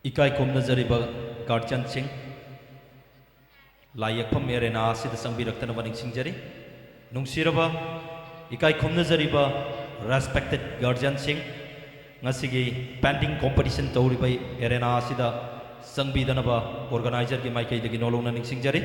इकाई खुमनजरिबा गार्जियन सिंह लायकफम एरेना असिदा संबिरक्तनबा निंगसिंगजरी नुंगसिरबा इकाई खुमनजरिबा respected guardian Singh ngasi painting competition tawribai arena asida sangbidanaba organizer ki maikai dagi nolongna ningsingjari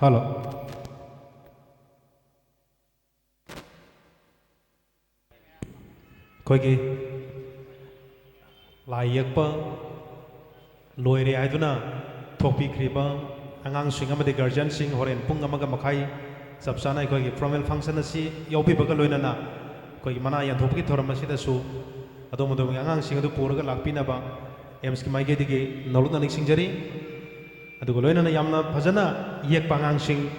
Halo. Koigi layakpa loire aiduna thopi kriba angang singa made guardian sing horen pung amaga makai sabsana koigi formal function asi yobi baga loina na koigi mana yan thopi thoram asi da su adom adom angang singa du puraga lakpina ba ems ki maige dige noluna nik singjari adu loina na yamna phajana yek pangang sing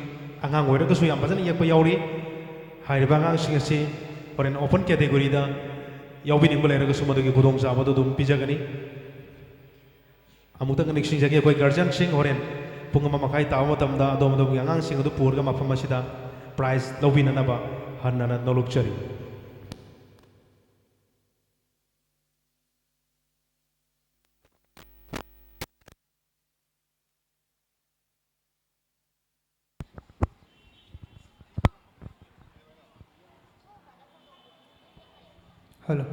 angang oira ka su yam phajana yek pa yauri hairiba angang sing asi horen open category da yawi ning boleh raga sumadu ki gudong sa amadu dum pija gani amuta kan sing jagi koi guardian sing horen pungama makai taw matam da adom adom yang sing adu pur ga mafam asida prize lobina na ba hanna nolok chari Halo.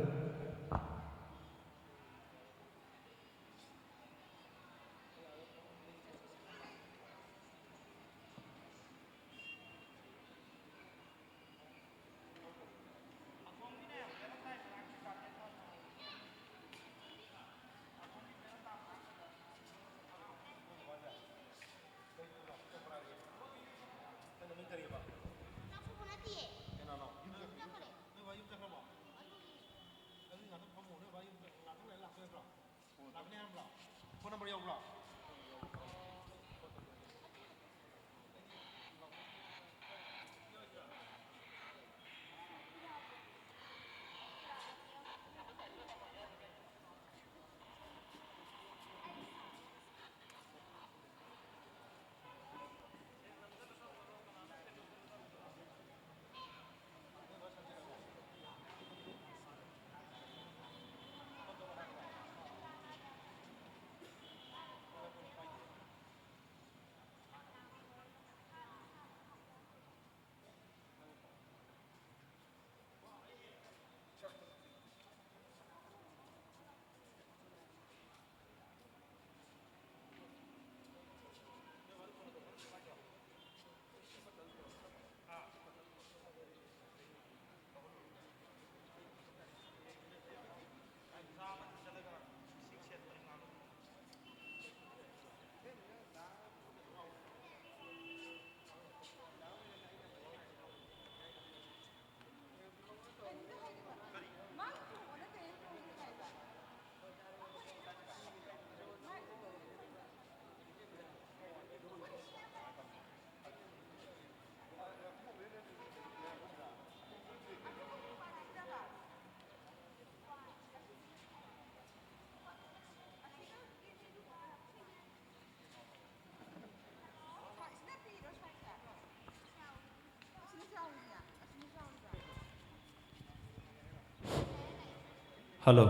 Hello.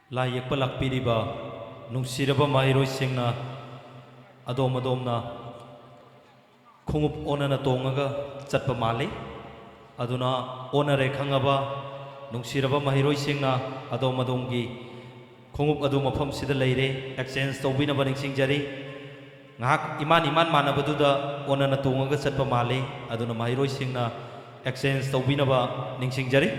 Lai yekpa lakpiriba nungsiraba mahiroi-singna adom-adomna khungup onana tongaga chatpa mali aduna onare khangaba nungsiraba mahiroi-singna adom-adomgi khungup adu mafam sida leire exchange tawbinaba ningsingjari ngahak iman manabaduda onana tongaga chatpa mali aduna mahiroi-singna exchange tawbinaba ningsingjari.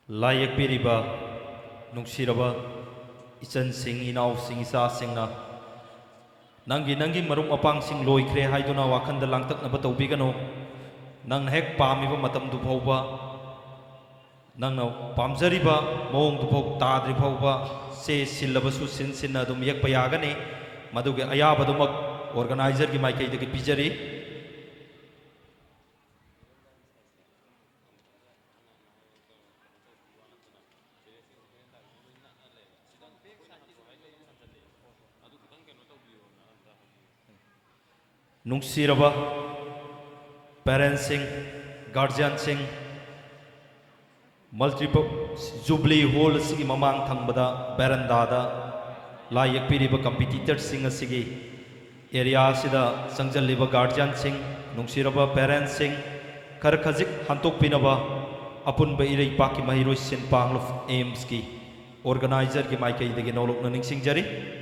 Lai yakpiriba nungsiraba ichansing inausing isasingna nangi marum apangsing loikre haiduna wakhanda langtaknaba tawbigano nang hek pamiba matamdu phauba nangna pamjariba mawongdu phau tadri phauba se sillabasu sinna adum yakpa yagani maduge ayabadumak organizer gi maikaidagi pijari. Nungsiraba parents sing guardian sing multiple jubilee hall sigi mamang thangbada veranda da lai yakpiriba competitors sing asigi area sida sangjaliba guardian sing nungsiraba parents sing khar khajik hantok pinaba apun ba irei paki mahiroi sin panglof aims ki organizer ki maikai degi nolok na ningsing jari.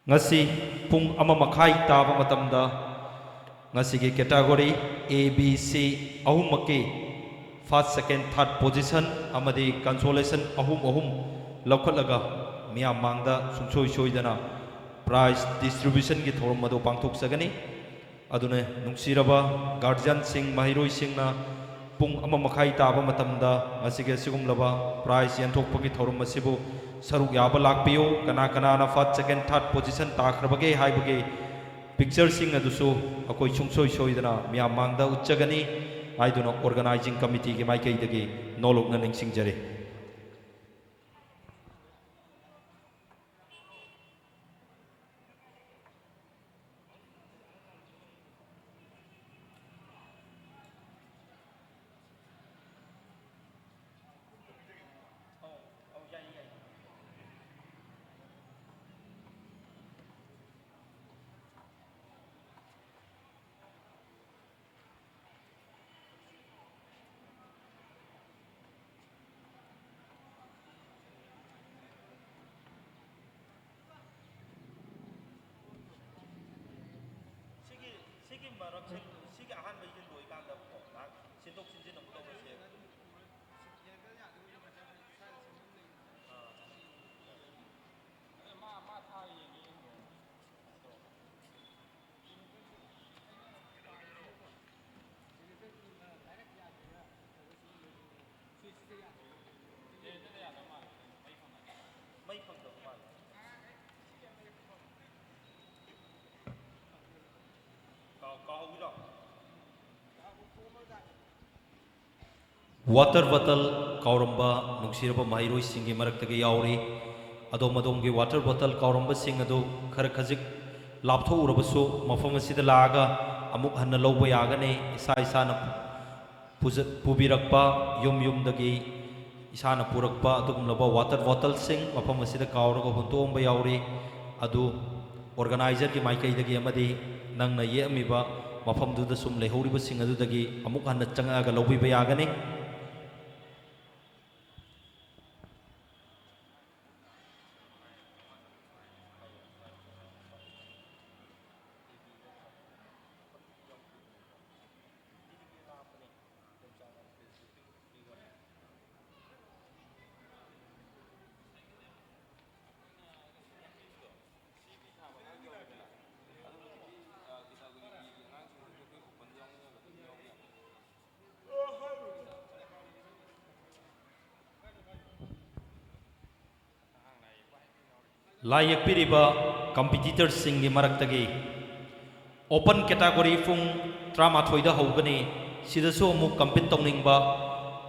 Ngasi pung ama makai taba matamda ngasi ki category A B C ahum maki first second third position amadi consolation ahum laukhatlaga miyam mangda sungsoi soidana prize distribution ki thorum madu pangthok sagani adune nungsiraba guardian sing mahiroi singna pung ama makai taba matamda ngasi ki sigumlaba prize yanthokpagi thorum masibu saruk yaba lakpiyo kana na first second third position takhrabage haibage picture sing adusu akoi sungsoi soidana miyam mangda uchchagani haiduna organizing committee ki maikai dagi nolokna ningsingjare. Water bottle kauramba nungsiraba mahiroi singi maraktagi yauri adom-adomgi water bottle kauramba sing adu khar khajik laptho urabasu mafam asida laga amuk hanna lawba yagane isa na pubirakpa yum dagi isana purakpa adugumlaba water bottle sing mafam asida kauraga huntomba yauri adu organizer ki maikai dagi amadi nangna yemiba mafam duda sum lehoriba sing adu dagi amuk hanna changaga lawbiba yagane. ꯂꯥꯏ ꯌꯦꯛꯄꯤꯔꯤꯕ ꯀꯝꯄꯤꯇꯤꯇꯔꯁꯤꯡꯒꯤ ꯃꯔꯛꯇꯒꯤ open category fung 13 da hogani sidasu amuk compete tawningba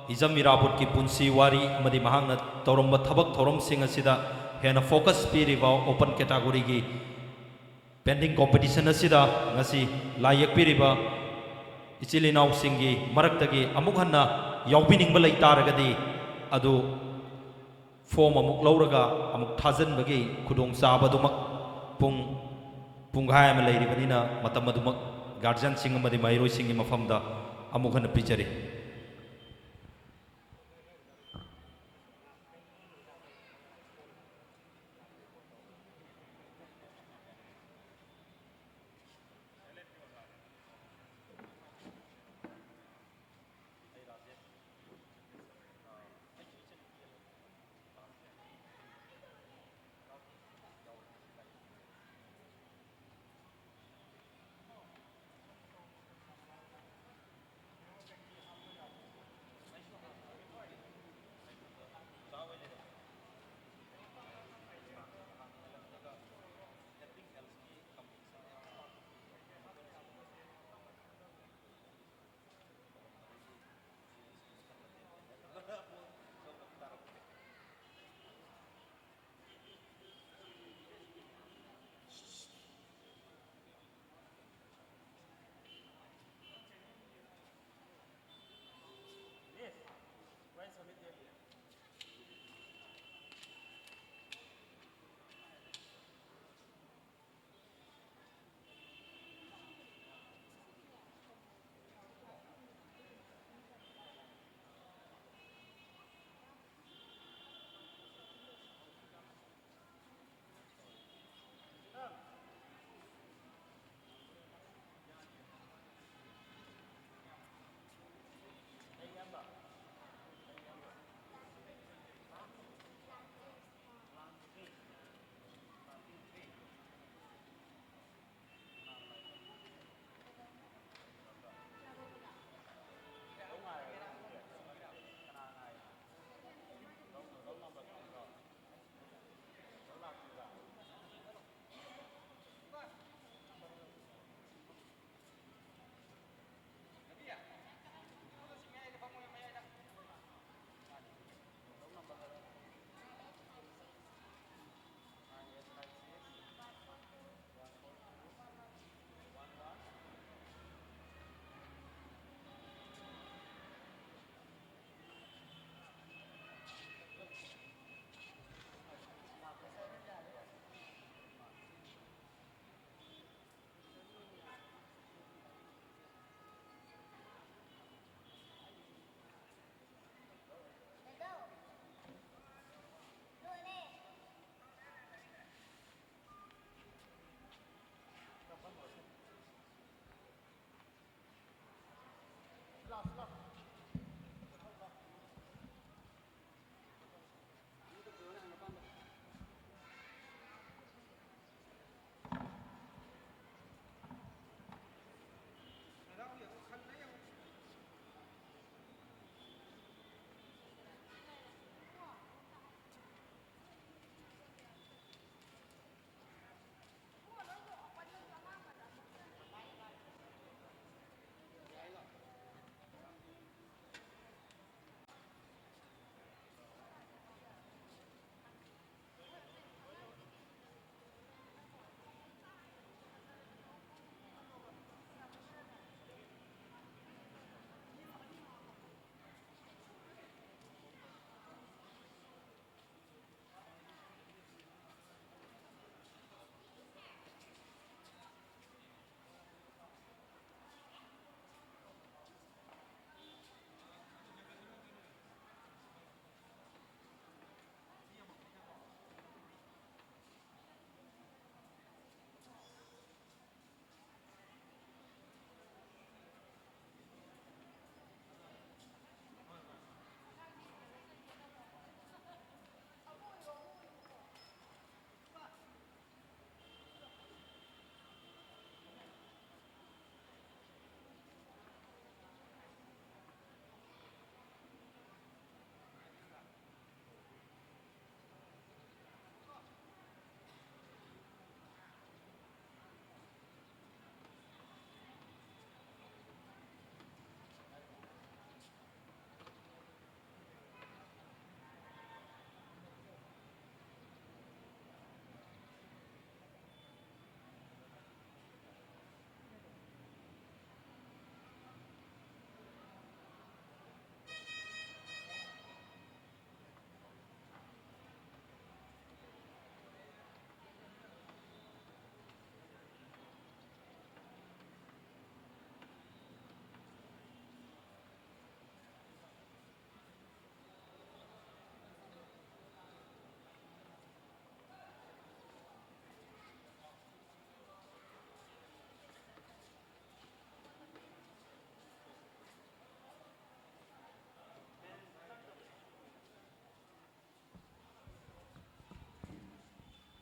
Hizam Mirabut ki punsi wari amadi mahangna tawramba thabak thorom sing asida hena focus piriba open category gi pending competition asida ngasi lai yakpiriba ichilinau singi maraktagi amuk hanna yawbiningba lai taragadi adu form amuk lauraga amuk thajan bagi khudong sabadumak punghai ama leiribanina matam adumak guardian sing amadi mairoi singi mafamda amuk hanna pijari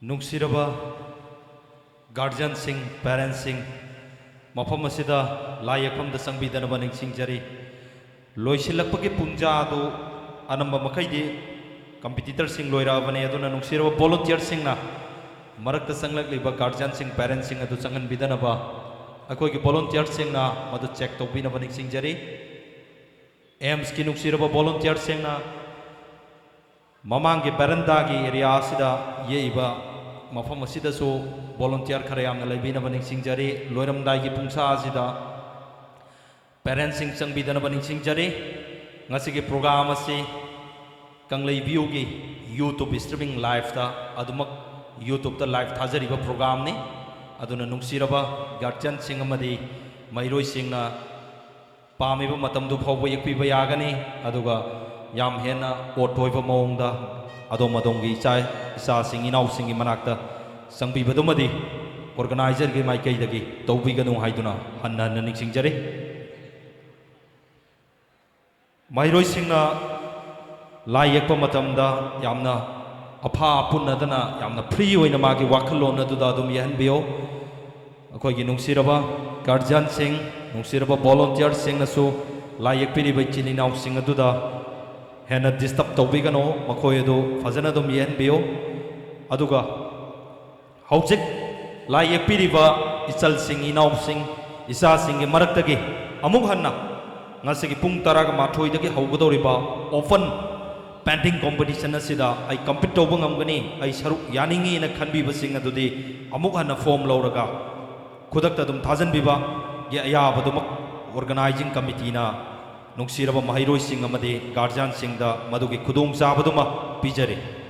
नुंगसिरबा गार्जियन सिंह पेरेंट्स सिंह मफम असिदा लाई यकफम द संगबीदनबा निंगसिंगजरी लोइसिलक्पगे पुंजा दो अनंब मखैदि कंपिटिटर सिंह लोइराबने अदुना नुंगसिरबा वॉलंटियर सिंहना मरक्त संगलक्लिबा गार्जियन सिंह पेरेंट्स सिंह अदु संगनबीदनबा अखोइगे वॉलंटियर सिंहना मदु चेक तौबीनबा निंगसिंगजरी एम्स की नुंगसिरबा वॉलंटियर सिंहना ममांगे बरंदागी एरिया असिदा येइबा मफम असिदसु वॉलंटियर खरा यामना लैबीनबा निंगसिंगजरी लोइरमदाइगी पुंसा असिदा पेरेंट्स सिंह संगबीदनबा निंगसिंगजरी ngasiगी प्रोग्राम असि कंगलई व्यू की यूट्यूब स्ट्रीमिंग लाइव ता अदुमक यूट्यूब ता लाइव थाजरीबा प्रोग्राम ने अदुना नुंगसिरबा गार्जियन सिंह अमदी मैरोई सिंहना पामिबा मतमदु फावबा यकपीबा यागनी अदुगा याम हेना ओटोइबा मओंगदा अदोम अदोमगी इसा सिंह इनाउ सिंह मनाक्ता संगबीबदुमदी ऑर्गेनाइजर की माइकैदगी तौबीगनु हाइदुना हन्ना हन्ना निंगसिंगजरी मैरोई सिंहना लाई यकपा मतमदा यामना अफा अपुन्नदना यामना फ्री होइना मागी वाखलोन अदुदा अदुम यहनबियो अखोइगी नुंगसिरबा गार्जियन सिंह नुंगसिरबा वॉलंटियर सिंहनसु लाई यकपिरिबा चिनिनाउ सिंह अदुदा हेना डिस्टर्ब तौबीगनो मखोय अदु फजना अदुम यहनबियो अदुगा हौजिक लाई यकपिरिबा इचल सिंह इनाउ सिंह इसा सिंह मरक्तगी अमुक हन्ना ngasi pung taraga mathoi dagi haugadoriba open painting competition asida ai compete tawba ngamgani ai saruk yaningi na khanbi basing adudi amuk hana form lauraga khudakta dum thajan biba ya ya badumak organizing committee na nungsiraba mahairoi sing amade guardian sing da madugi khudung sabaduma pijare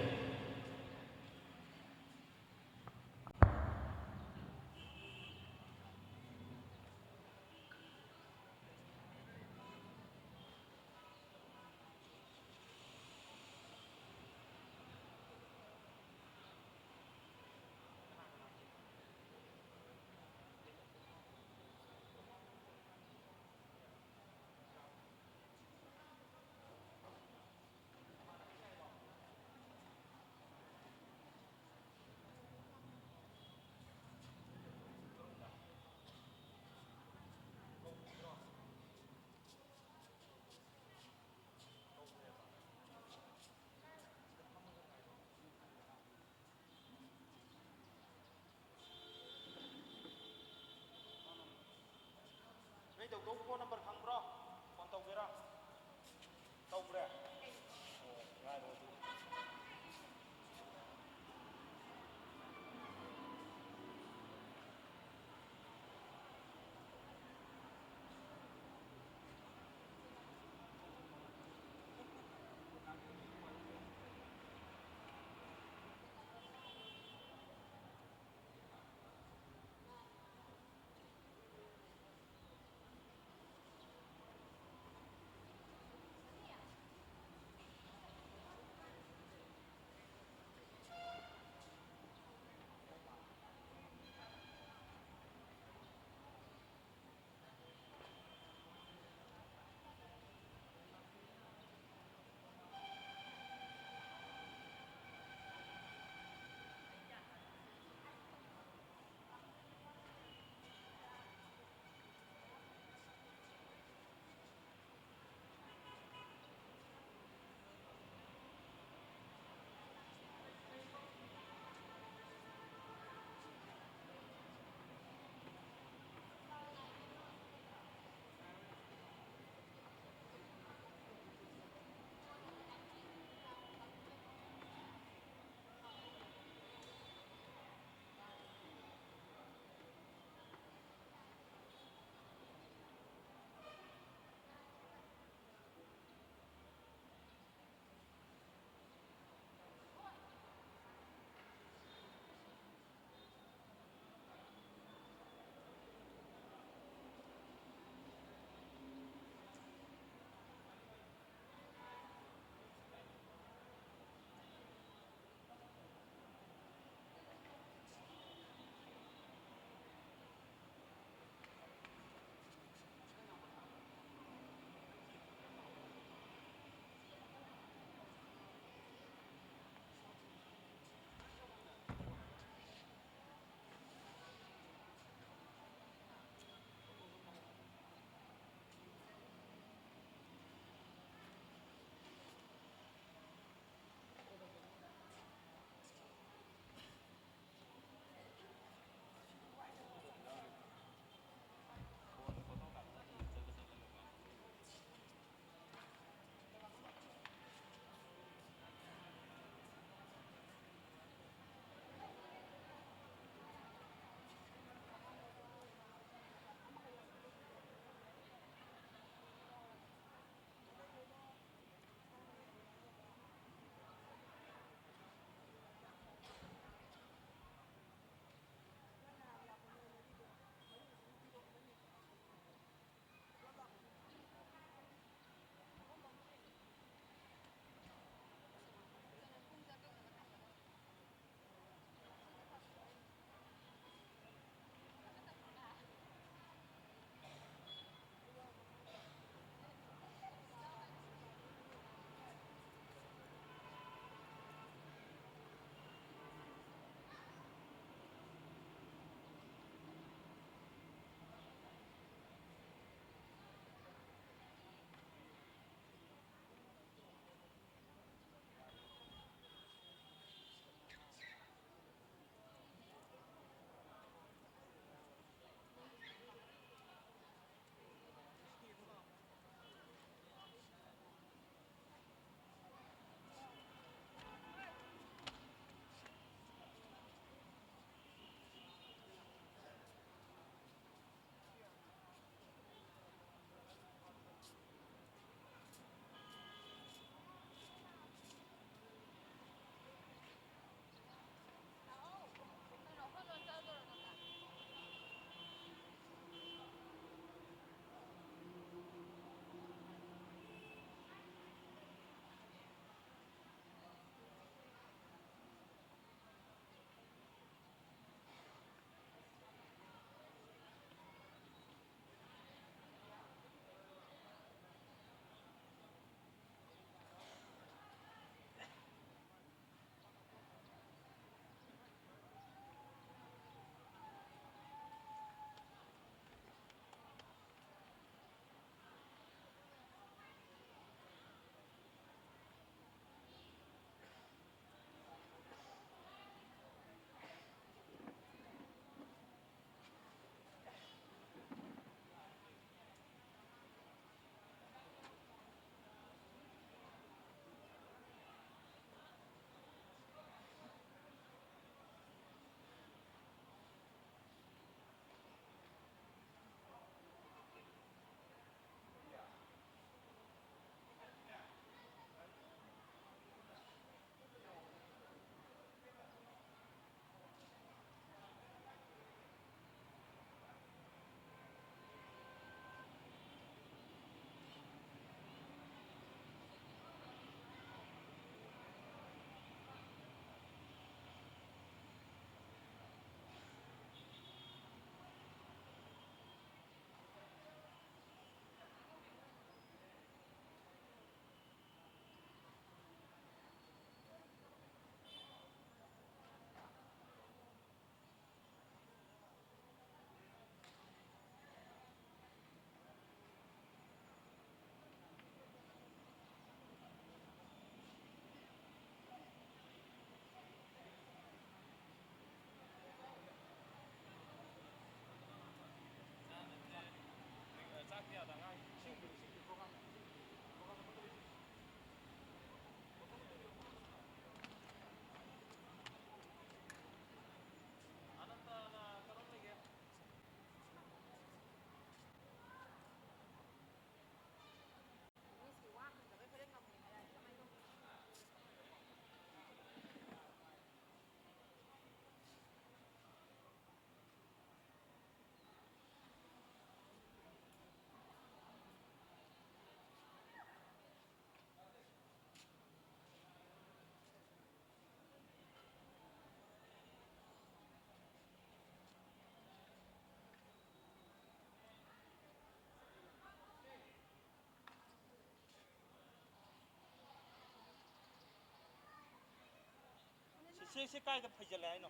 से कायदा फैजल है no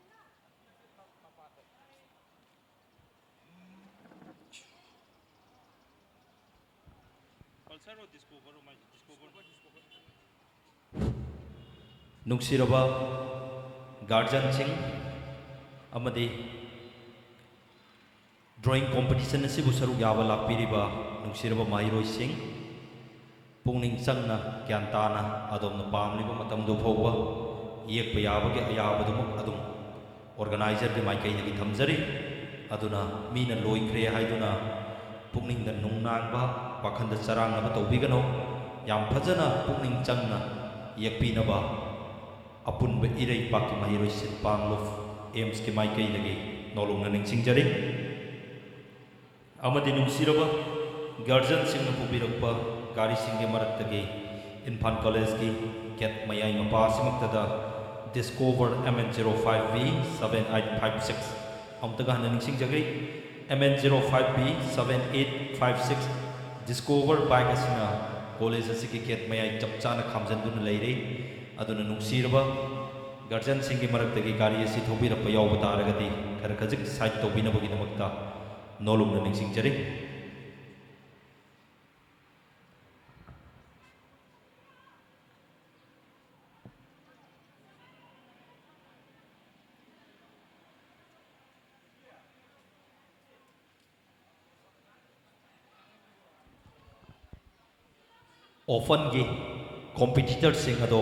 Pulsar और discover my discover नुक्सिरबा गार्जियन सिंह अमदी drawing competition से सरुक याब लापीरीबा नुक्सिरबा माहिरोई सिंह पुंगनिंग चंगना ग्यान ताना अदोमना पामलिबा मतमदु फौबा येक याबगे अयाबदुमुक अदुम ऑर्गेनाइजर के माइकैदगी थमजरी अदुना मीना लोइख्रे हाइदुना पुंगनिंग द नुंगनांगबा वाखंद चरांगनबा तौबिगनो याम फजना पुंगनिंग चंगना येकपीनबा अपुनब इरई पाकी माहिरोई सिन पांगलुफ एम्स के माइकैदगी नोलुंगना निंगसिंगजरी अमदी नुंसिरबा गार्जियन सिंह पुबिरकपा गाड़ी सिंह मरक्तगी इम्फाल कॉलेज की गेट मयाई मपासिमक्तदा डिस्कवर MN05B 7856 अमतगा हन निंगसिंगजगई MN05B 7856 डिस्कवर बाइक असिना कॉलेज असि की गेट मयाई चपचाना खामजनदुन लेरे अदुना नुंसिरबा गार्जियन सिंह की मरक्तगी गाड़ी असि थोबिरप याव तारगदी खर खजिक साइड तोबिनबगिदमक्ता नोलुंगना निंगसिंगजरी ओफन की कॉम्पिटिटर सिंह अदो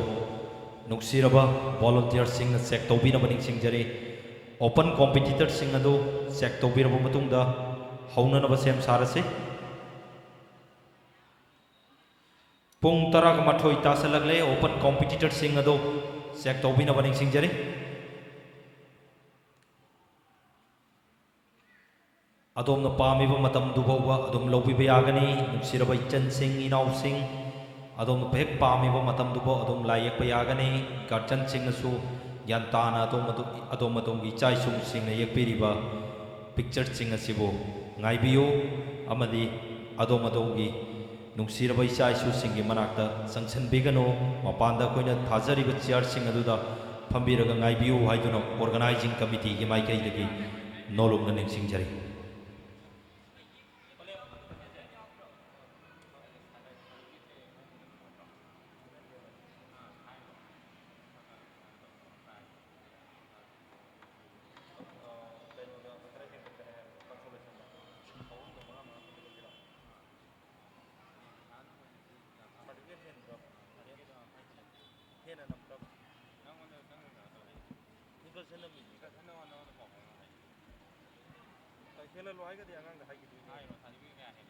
नुक्सिरबा वॉलंटियर सिंह चेक तौबीनब निंगसिंगजरी ओपन कॉम्पिटिटर सिंह अदो चेक तौबीरब मतुंगदा हौननब सेम सारसे पुंग तराग मठोई तासलगले ओपन कॉम्पिटिटर सिंह अदो चेक तौबीनब निंगसिंगजरी अदोम पामीब मतमदुबा अदुम लौबीब यागनी नुक्सिरब इचन सिंह इनाउ सिंह अदोम हेक पामीब मतमदुबा अदुम लायक यागनी गार्जियन सिंह ग्यान ताना अदोम की इचाइसुम सिंह येकपीरीब पिक्चर सिंह असिबो ngaibio amadi adom adongi nungsiraba ichaisu singi manakta sangsanbigano mapanda koina thajariba chair sing aduda phambiraga ngaibio haiduna organizing committee gi mai kai dagi nolongna ningsingjari खेला लो आएगा दिया अंगांग हाई की हाई रो थाली भी क्या है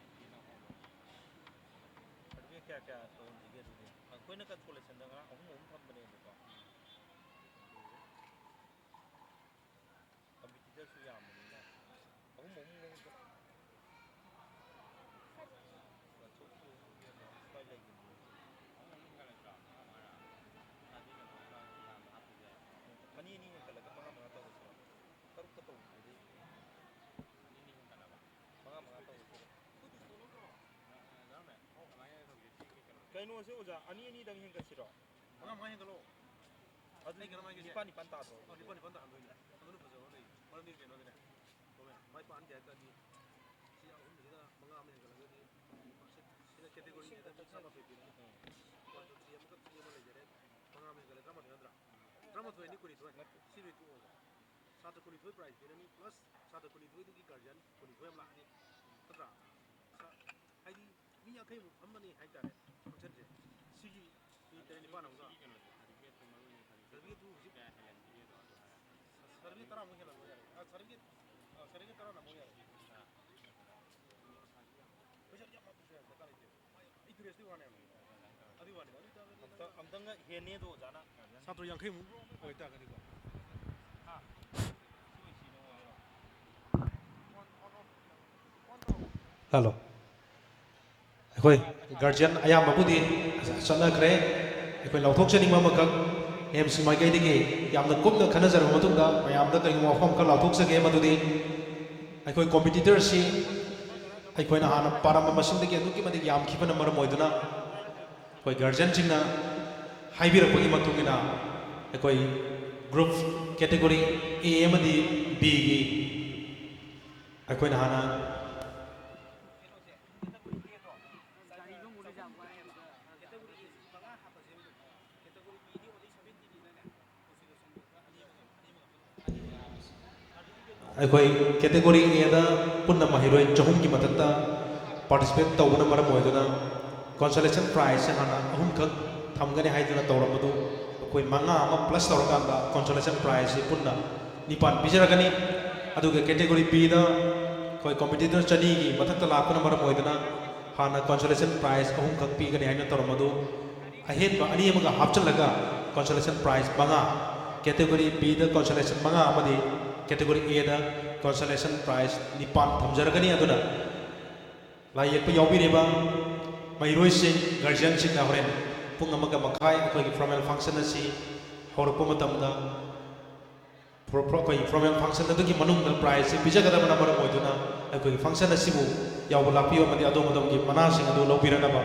अभी क्या क्या तो दिखे दिखे कोई ना कल कोलेशन दंगा हम थम बने देखो अभी किधर से याम बने ना मनी नहीं है कल का मंगा मंगा तो करूँ तो कहीं से उजा अनी अनी दंग हिंग कसिरो मंगा मंगा हिंग लो अदुनी गरमा के निपा निपा ता दो निपा निपा ता अंदोई अदुनी बजो नहीं मरनी के नो ने तो मैं माई पान के का दी सी अहुन दिना मंगा में हिंग लगे दी सिना कैटेगरी के ता सब पे दी और तो सी हमका सी में ले जरे मंगा में गले ड्रामा ड्रामा तो नहीं कोनी तो सीरी तो सात कोनी तो प्राइस देनी प्लस सात कोनी तो की गार्जियन कोनी तो हम लानी तत्रा हाइदी मी या कहीं हम नहीं हाई तारे फंक्शन से सीगी ये तेरे निपान होगा सर्विस तू क्या है सर्विस तरह मुझे लग रहा है सर्विस तरह ना मुझे पैसा क्या माप से बता रहे थे इतने रेस्टी वाने अभी वाने हम तंग ये नहीं दो जाना सातों yang कहीं मुझे कोई ताकत नहीं हाँ हेलो अखोई गार्जियन अयामबुदी चलनखरे अखोई लौथोकचनिंग ममकक एम्स माइकैदगी यामना कुपना खनजर मतुंगा मयामदा कई मफम का लौथोकसगे मदुदी अखोई कॉम्पिटिटर सी अखोइना हाना पारम मसिंदगी अदुकी मदि याम खिबना मरम ओइदुना अखोई गार्जियन सिंगना हाइबिरपगी मतुंगिना अखोई ꯒ꯭ꯔꯨꯞ ꯀꯦꯇꯦꯒꯣꯔꯤ A ꯑꯃꯗꯤ Bꯒꯤ ꯑꯩꯈꯣꯏꯅ ꯍꯥꯟꯅ ꯑꯩꯈꯣꯏ ꯀꯦꯇꯦꯒꯣꯔꯤ Aꯗ ꯄꯨꯟꯅ ꯃꯍꯩꯔꯣꯏ 200ꯒꯤ ꯃꯊꯛꯇ ꯄꯥꯔꯇꯤꯁꯤꯄꯦꯠ ꯇꯧꯕꯅ ꯃꯔꯝ ꯑꯣꯏꯗꯨꯅ ꯀꯣꯟꯁꯣꯂꯦꯁꯟ ꯄ꯭ꯔꯥꯏꯖꯁꯦ ꯍꯥꯟꯅ 3ꯈꯛ ꯊꯝꯒꯅꯤ ꯍꯥꯏꯗꯨꯅ ꯇꯧꯔꯝꯕꯗꯨ ꯑꯩꯈꯣꯏ 5 ꯑꯃ ꯄ꯭ꯂꯁ ꯇꯧꯔꯀꯥꯟꯗ ꯀꯣꯟꯁꯣꯂꯦꯁꯟ ꯄ꯭ꯔꯥꯏꯖꯁꯤ ꯄꯨꯟꯅ 9 ꯄꯤꯖꯔꯒꯅꯤ ꯑꯗꯨꯒ ꯀꯦꯇꯦꯒꯣꯔꯤ Bꯗ ꯑꯩꯈꯣꯏ ꯀꯝꯄꯤꯇꯤꯇꯔ 200ꯒꯤ ꯃꯊꯛꯇ ꯂꯥꯛꯄꯅ ꯃꯔꯝ ꯑꯣꯏꯗꯨꯅ ꯍꯥꯟꯅ ꯀꯣꯟꯁꯣꯂꯦꯁꯟ ꯄ꯭ꯔꯥꯏꯖ 3ꯈꯛ ꯄꯤꯒꯅꯤ ꯍꯥꯏꯅ ꯇꯧꯔꯝꯕꯗꯨ ꯑꯍꯦꯟꯕ 2 ꯑꯃꯒ ꯍꯥꯞꯆꯤꯜꯂꯒ ꯀꯣꯟꯁꯣꯂꯦꯁꯟ ꯄ꯭ꯔꯥꯏꯖ 5 ꯀꯦꯇꯦꯒꯣꯔꯤ Bꯗ ꯀꯣꯟꯁꯣꯂꯦꯁꯟ 5 ꯑꯃꯗꯤ ꯀꯦꯇꯦꯒꯣꯔꯤ Aꯗ ꯀꯣꯟꯁꯣꯂꯦꯁꯟ ꯄ꯭ꯔꯥꯏꯖ 9 ꯊꯝꯖꯔꯒꯅꯤ ꯑꯗꯨꯅ ꯂꯥꯏ ꯌꯦꯛꯄ ꯌꯥꯎꯕꯤꯔꯤꯕ ꯃꯍꯩꯔꯣꯏꯁꯤꯡ ꯒꯥꯔꯖꯤꯌꯟꯁꯤꯡꯅ ꯍꯣꯔꯦꯟ ꯄꯨꯡ 1:30 ꯑꯩꯈꯣꯏꯒꯤ ꯐꯣꯔꯃꯦꯜ ꯐꯪꯁꯟ ꯑꯁꯤ ꯍꯧꯔꯛꯄ ꯃꯇꯝꯗ ꯑꯩꯈꯣꯏꯒꯤ ꯐꯣꯔꯃꯦꯜ ꯐꯪꯁꯟ ꯑꯗꯨꯒꯤ ꯃꯅꯨꯡꯗ ꯄ꯭ꯔꯥꯏꯖꯁꯤ ꯄꯤꯖꯒꯗꯕꯅ ꯃꯔꯝ ꯑꯣꯏꯗꯨꯅ ꯑꯩꯈꯣꯏꯒꯤ ꯐꯪꯁꯟ ꯑꯁꯤꯕꯨ ꯌꯥꯎꯕ ꯂꯥꯛꯄꯤꯌꯨ ꯑꯃꯗꯤ ꯑꯗꯣꯝ ꯑꯗꯣꯝꯒꯤ ꯃꯅꯥꯁꯤꯡ ꯑꯗꯨ ꯂꯧꯕꯤꯔꯅꯕ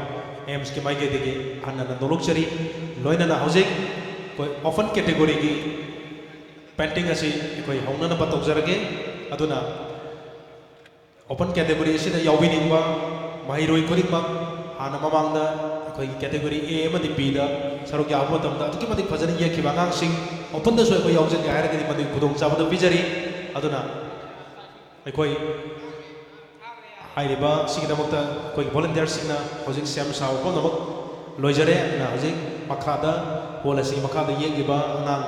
ꯑꯦꯝꯁꯀꯤ ꯃꯥꯏꯀꯩꯗꯒꯤ ꯍꯟꯅ ꯅꯣꯛꯆꯔꯤ ꯂꯣꯏꯅꯅ ꯍꯧꯖꯤꯛ ꯑꯩꯈꯣꯏ ꯑꯣꯄꯟ ꯀꯦꯇꯦꯒꯣꯔꯤꯒꯤ ꯄꯦꯟꯇꯤꯡ ꯑꯁꯤ ꯑꯩꯈꯣꯏ ꯍꯧꯅꯅꯕ ꯇꯧꯖꯔꯒꯦ ꯑꯗꯨꯅ ओपन कैटेगरी याबीनिंबा महरोई खुदिमक हाना ममांगदा अखोई कैटेगरी ए अमदि बी दा सरुक याब मतमदा अदुकी मदिक फजन येखिबा आंगांसिंग ओपन दसु अखोई यावजन हायरगदि मदिक खुदोंग चाबदा पिजरी अदुना अखोई हाइरिबा सिगिदमकता अखोई वॉलंटियर सिंगना हजिक सेम साव कोनमक लोइजरे ना हजिक मखादा होल असि मखादा येगिबा अनांग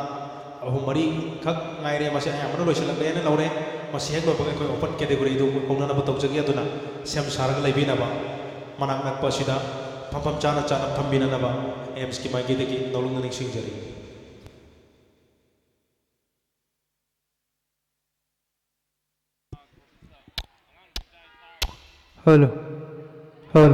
अहु मरी खक ngaire masi ayamana loisilakle na lawre masi hek loba ko open category du hongna ba tawjagi aduna sem sarga laibina ba manak nak pasida phampam chana chana thambina na ba aims ki maigi degi nolung ning singjari hello hello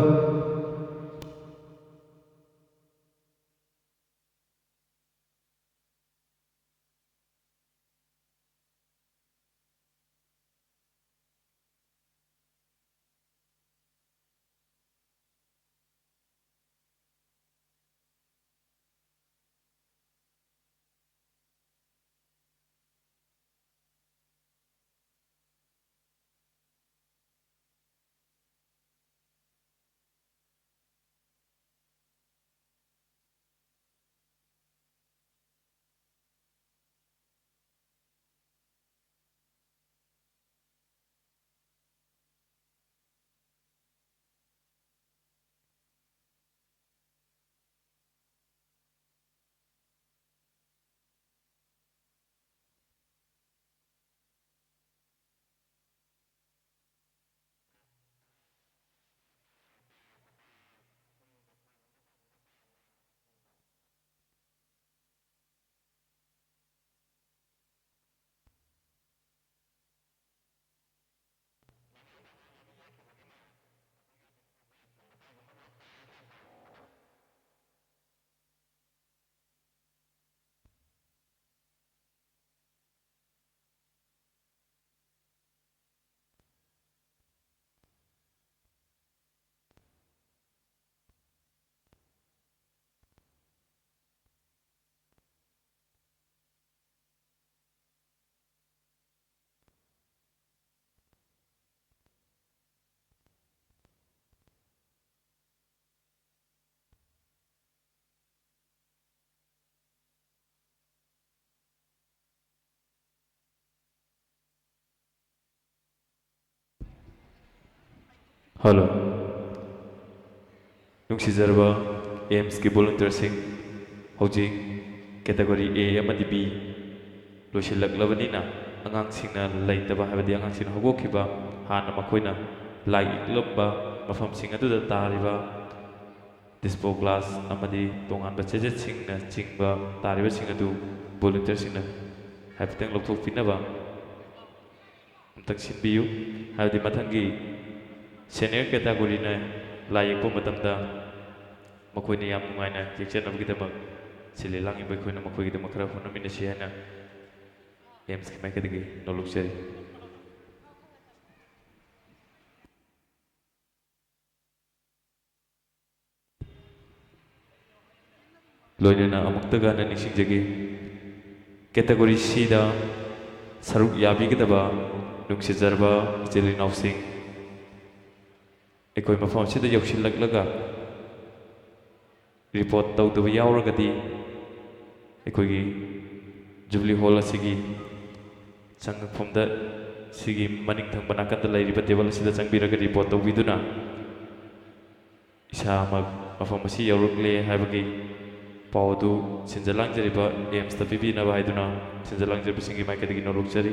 hello नुंसीजरबा एम्स की वॉलंटियरसिंग हौजिक category A अमदि बी लोइसिल्लक्लबनिना आंगांसिंगना लैतबा हाबदि आंगांसिंगना हगोखिबा हाना मखोइना लाई इक्लबा मफमसिंग अदुदा तारिबा डिस्पो ग्लास अमदि तोंगानबा चेजेटसिंगना चिंगबा तारिबसिंग अदु वॉलंटियरसिंगना हाइफतंग लौथोकपिनबा अमतंग सिनबियु हाबदि मथंगी सीनियर कैटेगरी ने लाई येक्प मतमदा मखोइने याम नुंगाइना येक्चनबगिदमक सिले लांगिबा अखोइना मखोइगिदमक खरा होनमिनसि हाइना एम्स की माइकदगी नोलुकचरी लोइनना अमुक्तगा निसिंजगी ꯀꯦꯇꯦꯒꯣꯔꯤ ꯁꯤꯗ ꯁꯔꯨꯛ ꯌꯥꯕꯤꯒꯗꯕ ꯅꯨꯡꯁꯤꯖꯔꯕ ꯏꯆꯤꯜ ꯏꯅꯥꯎꯁꯤꯡ, ꯑꯩꯈꯣꯏ ꯃꯐꯝ ꯑꯁꯤꯗ ꯌꯧꯁꯤꯜꯂꯛꯂꯒ ꯔꯤꯄꯣꯔꯠ ꯇꯧꯗꯕ ꯌꯥꯎꯔꯒꯗꯤ ꯑꯩꯈꯣꯏꯒꯤ ꯖꯨꯕꯤꯂꯤ ꯍꯣꯜ ꯑꯁꯤꯒꯤ ꯆꯪꯐꯝꯗ ꯁꯤꯒꯤ ꯃꯅꯤꯡ ꯊꯪꯕ ꯅꯥꯀꯟꯗ ꯂꯩꯔꯤꯕ ꯇꯦꯕꯜ ꯑꯁꯤꯗ ꯆꯪꯕꯤꯔꯒ ꯔꯤꯄꯣꯔꯠ ꯇꯧꯕꯤꯗꯨꯅ ꯏꯁꯥꯃꯛ ꯃꯐꯝ ꯑꯁꯤ ꯌꯧꯔꯛꯂꯦ ꯍꯥꯏꯕꯒꯤ ꯄꯥꯎ ꯑꯗꯨ ꯁꯤꯟꯖ ꯂꯥꯡꯖꯔꯤꯕ ꯑꯦꯝꯁꯇ ꯄꯤꯕꯤꯅꯕ ꯍꯥꯏꯗꯨꯅ ꯁꯤꯟꯖ ꯂꯥꯡꯖꯔꯤꯕꯁꯤꯡꯒꯤ ꯃꯥꯏꯀꯩꯗꯒꯤ ꯅꯣꯛꯆꯔꯤ꯫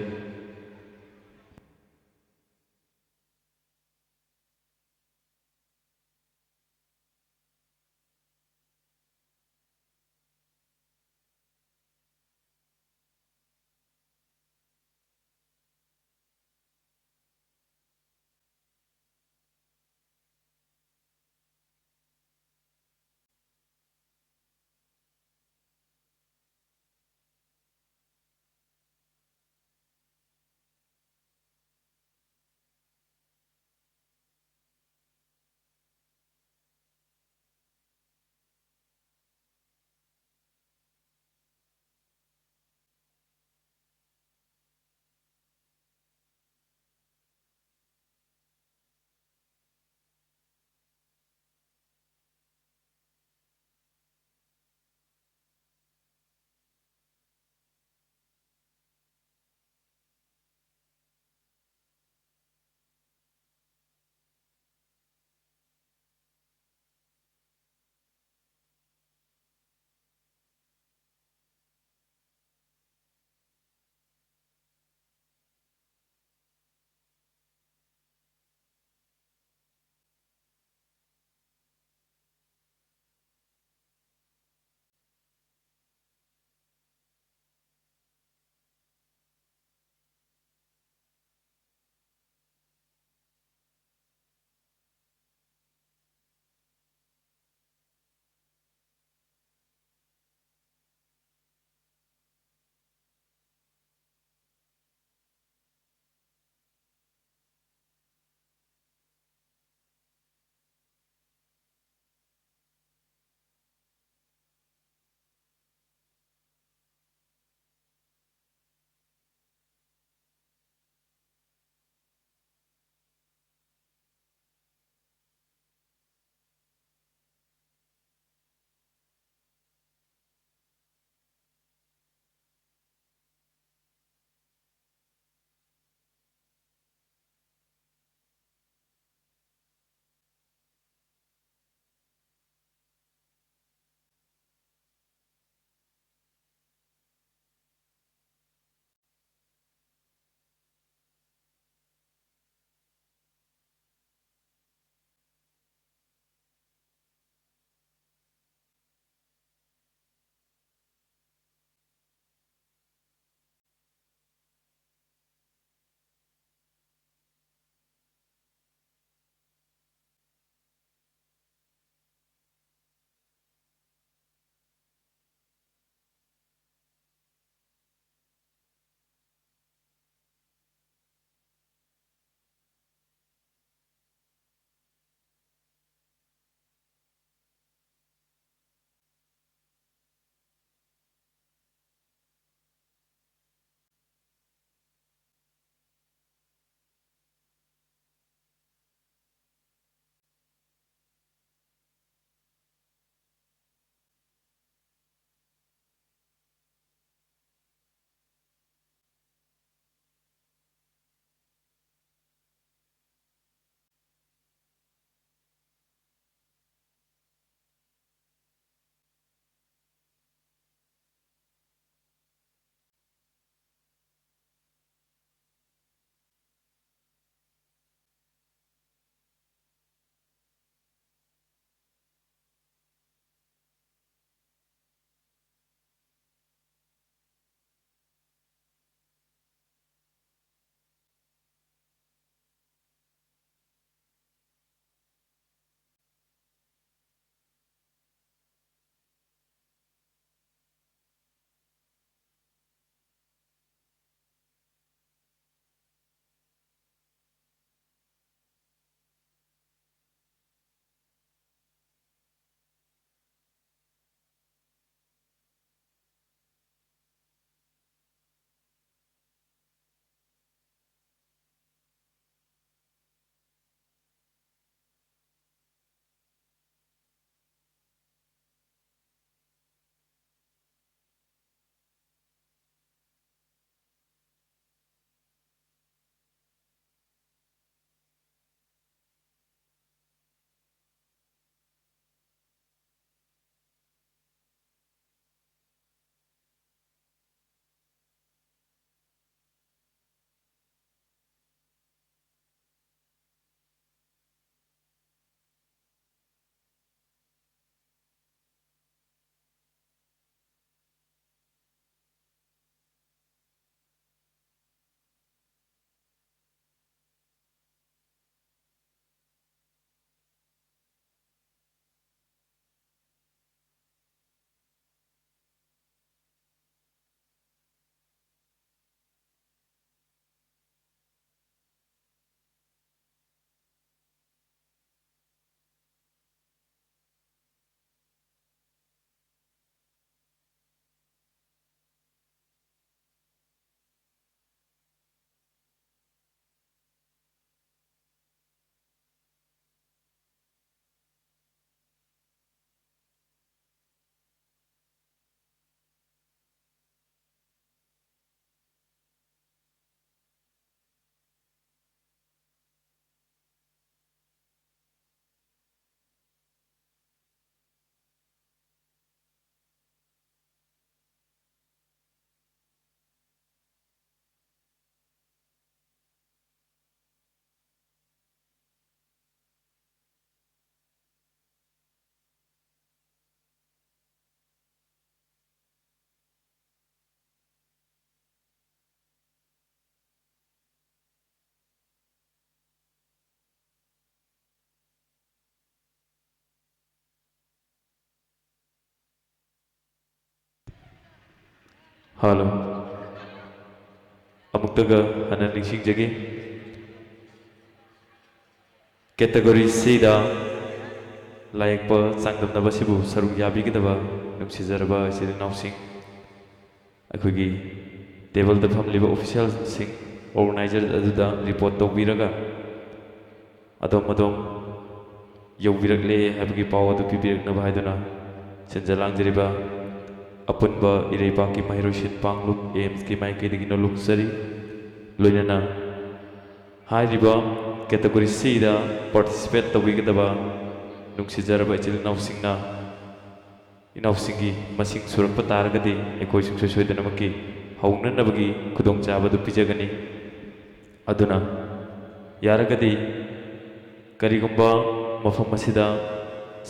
ꯍꯜꯂꯣ ꯑꯃꯨꯛꯇꯒ ꯍꯟꯅ ꯅꯤꯡꯁꯤꯡꯖꯒꯦ ꯀꯦꯇꯦꯒꯣꯔꯤ Cꯗ ꯂꯥꯌꯦꯛꯄ ꯆꯥꯡꯗꯝꯅꯕꯁꯤꯕꯨ ꯁꯔꯨꯛ ꯌꯥꯕꯤꯒꯗꯕ ꯅꯨꯡꯁꯤꯖꯔꯕ ꯏꯆꯤꯜ ꯏꯅꯥꯎꯁꯤꯡ ꯑꯩꯈꯣꯏꯒꯤ ꯇꯦꯕꯜꯗ ꯐꯝꯂꯤꯕ ꯑꯣꯐꯤꯁꯤꯌꯦꯜꯁꯤꯡ ꯑꯣꯔꯒꯅꯥꯏꯖꯔ ꯑꯗꯨꯗ ꯔꯤꯄꯣꯔꯠ ꯇꯧꯕꯤꯔꯒ ꯑꯗꯣꯝ ꯌꯧꯕꯤꯔꯛꯂꯦ ꯍꯥꯏꯕꯒꯤ ꯄꯥꯎ ꯑꯗꯨ ꯄꯤꯕꯤꯔꯛꯅꯕ ꯍꯥꯏꯗꯨꯅ ꯁꯤꯟꯖ ꯂꯥꯡꯖꯔꯤꯕ ꯑꯄꯨꯟꯕ ꯏꯔꯩꯕꯥꯛꯀꯤ ꯃꯍꯩꯔꯣꯏꯁꯤꯡ ꯄꯥꯡꯂꯨꯞ ꯑꯦꯝꯁꯀꯤ ꯃꯥꯏꯀꯩꯗꯒꯤ ꯅꯣꯂꯨꯛꯆꯔꯤ ꯂꯣꯏꯅꯅ ꯍꯥꯏꯔꯤꯕ ꯀꯦꯇꯦꯒꯣꯔꯤ Cꯗ ꯄꯥꯔꯇꯤꯁꯤꯄꯦꯠ ꯇꯧꯕꯤꯒꯗꯕ ꯅꯨꯡꯁꯤꯖꯔꯕ ꯏꯆꯤꯜ ꯏꯅꯥꯎꯁꯤꯡꯅ ꯏꯅꯥꯎꯁꯤꯡꯒꯤ ꯃꯁꯤꯡ ꯁꯨꯔꯛꯄ ꯇꯥꯔꯒꯗꯤ ꯑꯩꯈꯣꯏ ꯁꯨꯡꯁꯣꯏ ꯁꯣꯏꯗꯅꯃꯛꯀꯤ ꯍꯧꯅꯅꯕꯒꯤ ꯈꯨꯗꯣꯡꯆꯥꯕ ꯑꯗꯨ ꯄꯤꯖꯒꯅꯤ ꯑꯗꯨꯅ ꯌꯥꯔꯒꯗꯤ ꯀꯔꯤꯒꯨꯝꯕ ꯃꯐꯝ ꯑꯁꯤꯗ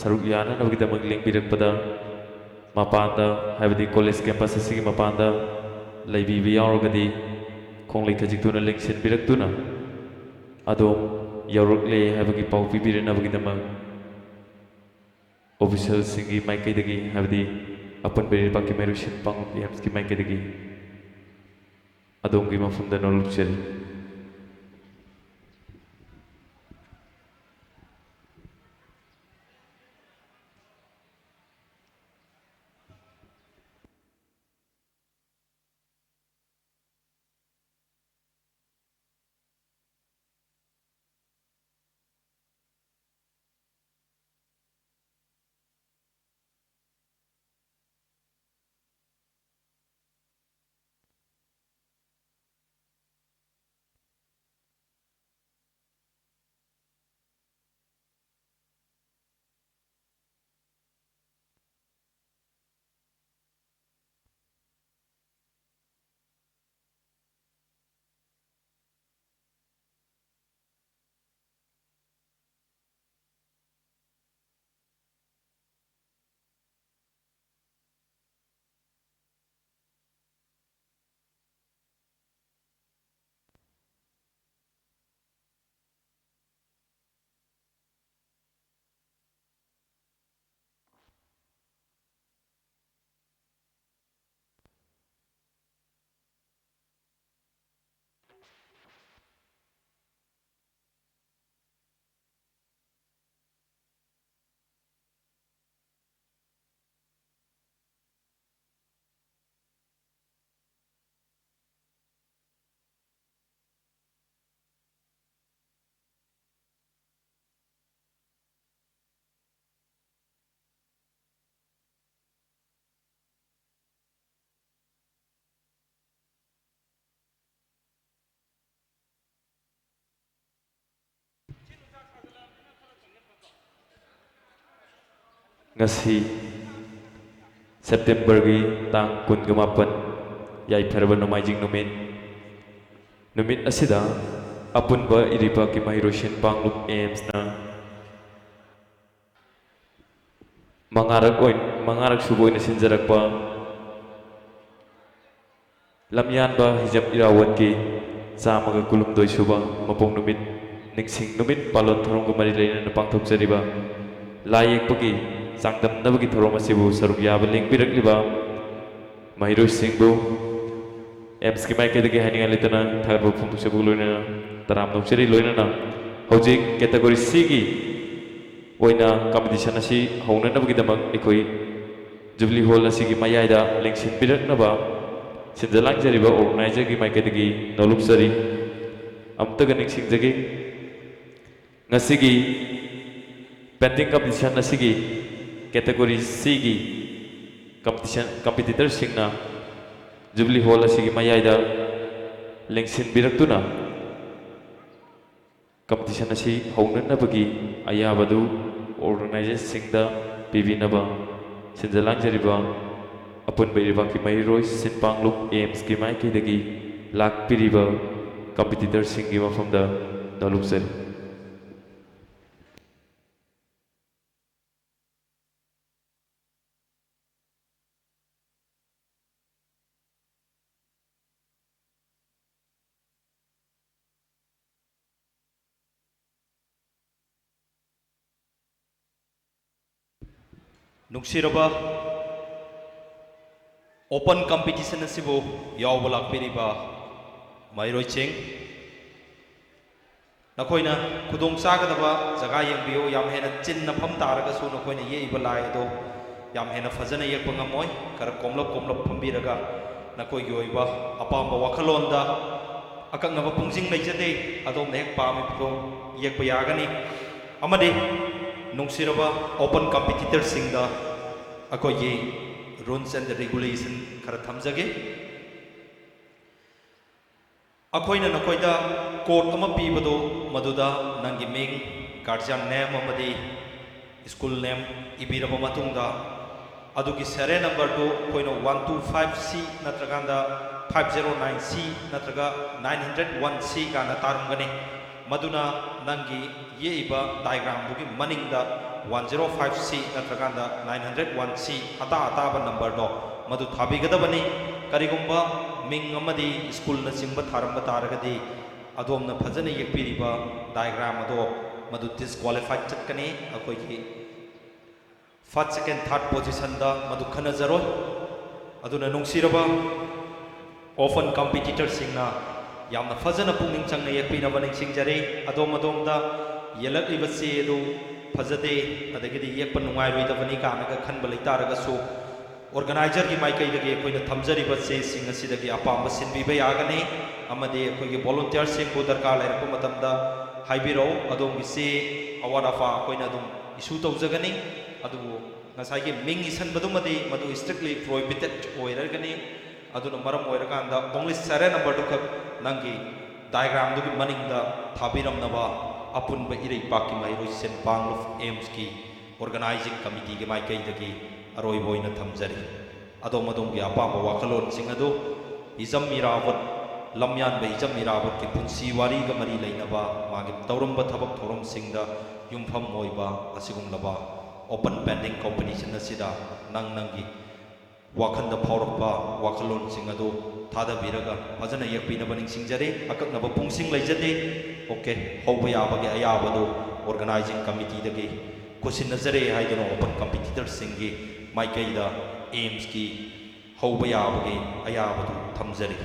ꯁꯔꯨꯛ ꯌꯥꯅꯅꯕꯒꯤꯗꯃꯛ ꯂꯦꯡꯕꯤꯔꯛꯄꯗ ꯃꯄꯥꯟꯗ ꯍꯥꯏꯕꯗꯤ ꯀꯣꯂꯦꯖ ꯀꯦꯝꯄꯁ ꯑꯁꯤꯒꯤ ꯃꯄꯥꯟꯗ ꯂꯩꯕꯤꯕ ꯌꯥꯎꯔꯒꯗꯤ ꯈꯣꯡꯂꯩ ꯈꯖꯤꯛꯇꯨꯅ ꯂꯦꯡꯁꯤꯟꯕꯤꯔꯛꯇꯨꯅ ꯑꯗꯣꯝ ꯌꯧꯔꯛꯂꯦ ꯍꯥꯏꯕꯒꯤ ꯄꯥꯎ ꯄꯤꯕꯤꯔꯅꯕꯒꯤꯗꯃꯛ ꯑꯣꯐꯤꯁꯤꯌꯦꯜꯁꯤꯡꯒꯤ ꯃꯥꯏꯀꯩꯗꯒꯤ ꯍꯥꯏꯕꯗꯤ ꯑꯄꯨꯟꯕ ꯏꯔꯩꯕꯥꯛꯀꯤ ꯃꯍꯩꯔꯣꯏꯁꯤꯡ ꯄꯥꯡꯂꯨꯞ ꯑꯦꯝꯁꯀꯤ ꯃꯥꯏꯀꯩꯗꯒꯤ ꯑꯗꯣꯝꯒꯤ ꯃꯐꯝꯗ ꯅꯣꯜꯂꯨꯛꯆꯔꯤ ngasi Septembergi tang 18 yaifaraba nomaijing numit asida apunba iribaki mahiroshin panglup aims na mangarak suboy na sinjarakpa lamyanba hijab irawat ki samaga kulumdoi suba mapong numit ningsing numit palon thorong kumari leina na pangthokjariba layek pagi ꯆꯥꯡꯗꯝꯅꯕꯒꯤ ꯊꯧꯔꯝ ꯑꯁꯤꯕꯨ ꯁꯔꯨꯛ ꯌꯥꯕ ꯂꯦꯡꯕꯤꯔꯛꯂꯤꯕ ꯃꯍꯩꯔꯣꯏꯁꯤꯡꯕꯨ ꯑꯦꯝꯁꯀꯤ ꯃꯥꯏꯀꯩꯗꯒꯤ ꯍꯥꯏꯅꯤꯡꯉꯥꯏ ꯂꯩꯇꯅ ꯊꯥꯒꯠꯄ ꯐꯣꯡꯗꯣꯛꯆꯕ ꯂꯣꯏꯅꯅ ꯇꯔꯥꯝꯅ ꯑꯣꯛꯆꯔꯤ ꯂꯣꯏꯅꯅ ꯍꯧꯖꯤꯛ ꯀꯦꯇꯦꯒꯣꯔꯤ Cꯒꯤ ꯑꯣꯏꯅ ꯀꯝꯄꯤꯇꯤꯁꯟ ꯑꯁꯤ ꯍꯧꯅꯅꯕꯒꯤꯗꯃꯛ ꯑꯩꯈꯣꯏ ꯖꯨꯕꯤꯂꯤ ꯍꯣꯜ ꯑꯁꯤꯒꯤ ꯃꯌꯥꯏꯗ ꯂꯦꯡꯁꯤꯟꯕꯤꯔꯛꯅꯕ ꯁꯤꯟꯖ ꯂꯥꯡꯖꯔꯤꯕ ꯑꯣꯔꯒꯅꯥꯏꯖꯔꯒꯤ ꯃꯥꯏꯀꯩꯗꯒꯤ ꯅꯣꯜꯂꯨꯛꯆꯔꯤ ꯑꯃꯨꯛꯇꯒ ꯅꯤꯡꯁꯤꯡꯖꯒꯦ ꯉꯁꯤꯒꯤ ꯄꯦꯟꯇꯤꯡ ꯀꯝꯄꯤꯇꯤꯁꯟ ꯑꯁꯤꯒꯤ ꯀꯦꯇꯦꯒꯣꯔꯤ Cꯒꯤ ꯀꯝꯄꯤꯇꯤꯇꯔꯁꯤꯡꯅ ꯖꯨꯕꯤꯂꯤ ꯍꯣꯜ ꯑꯁꯤꯒꯤ ꯃꯌꯥꯏꯗ ꯂꯦꯡꯁꯤꯟꯕꯤꯔꯛꯇꯨꯅ ꯀꯝꯄꯤꯇꯤꯁꯟ ꯑꯁꯤ ꯍꯧꯅꯅꯕꯒꯤ ꯑꯌꯥꯕꯗꯨ ꯑꯣꯔꯒꯅꯥꯏꯖꯔꯁꯤꯡꯗ ꯄꯤꯕꯤꯅꯕ ꯁꯤꯟꯖ ꯂꯥꯡꯖꯔꯤꯕ ꯑꯄꯨꯟꯕ ꯏꯔꯩꯕꯥꯛꯀꯤ ꯃꯍꯩꯔꯣꯏ ꯁꯤꯟꯄꯥꯡꯂꯨꯞ ꯑꯦꯝꯁꯀꯤ ꯃꯥꯏꯀꯩꯗꯒꯤ ꯂꯥꯛꯄꯤꯔꯤꯕ ꯀꯝꯄꯤꯇꯤꯇꯔꯁꯤꯡꯒꯤ ꯃꯐꯝꯗ ꯅꯣꯜꯂꯨꯛꯆꯔꯤ ꯅꯨꯡꯁꯤꯔꯕ open competition asibu yawba lakpiriba mairoiching nakoina kudong sagadaba jaga yengbiyo yam hena chinna pham taraga su nakoina yeiba lai do yam hena fajana yekpa ngamoi kar komlop phambiraga nakoi gi oiba apamba wakhalonda akaknaba pungsing leijade adom nek pami pho yekpa yagani amade nungsiraba open competitor singda akoi gi rules and regulation khara thamjage akoina nakoida code ama pibado maduda nangi ming guardian name amadi school name ibiraba matungda adugi serial number do koina 125C natraganda 509C natraga 901C kana tarumgani maduna nangi yeiba diagram dugi maningda 105C natraganda 901C ata ataba number do madu thabigadabani karigumba ming amadi school na simba tharamba taragadi adomna phajana yekpiriba diagram ado madu disqualified chatkani akoigi first second third position da madu khana jaroi aduna nungsiraba often competitor singna yamna phajana pungning changna yekpina baning singjare adom da yelak libase do phajade adagidi yekpa nungai roida bani kana ga khanba leitaraga su organizer ki mai kai dage koina thamjari ba se sing asidagi apamba sinbiba yagani amade koigi volunteer sing ko darkar lairpa matamda haibiro adom gi se award afa koina dum issue tawjagani adu ngasai gi ming isan badumadi madu strictly prohibited oiragani aduna maram oiraganda only serial number du khak nangi diagram du gi maningda thabiram naba apunba irei paki mai roisen panglof aims ki organizing committee gi mai kai dagi aroi boina thamjari adom gi apamba wakhalon sing adu izam mirawat lamyan ba izam mirawat ki punsi wari ga mari leinaba magi tawramba thabak thorom singda yumpham moiba asigum laba open pending competition asida nangi wakhanda phaurakpa wakhalon sing adu thada biraga fajana yakpina baning singjare akaknaba pungsing leijade okay hauba yabage ayabadu organizing committee dagi kusin nazare haidano open competitor singi maikaida aims ki hauba yabage ayabadu thamjari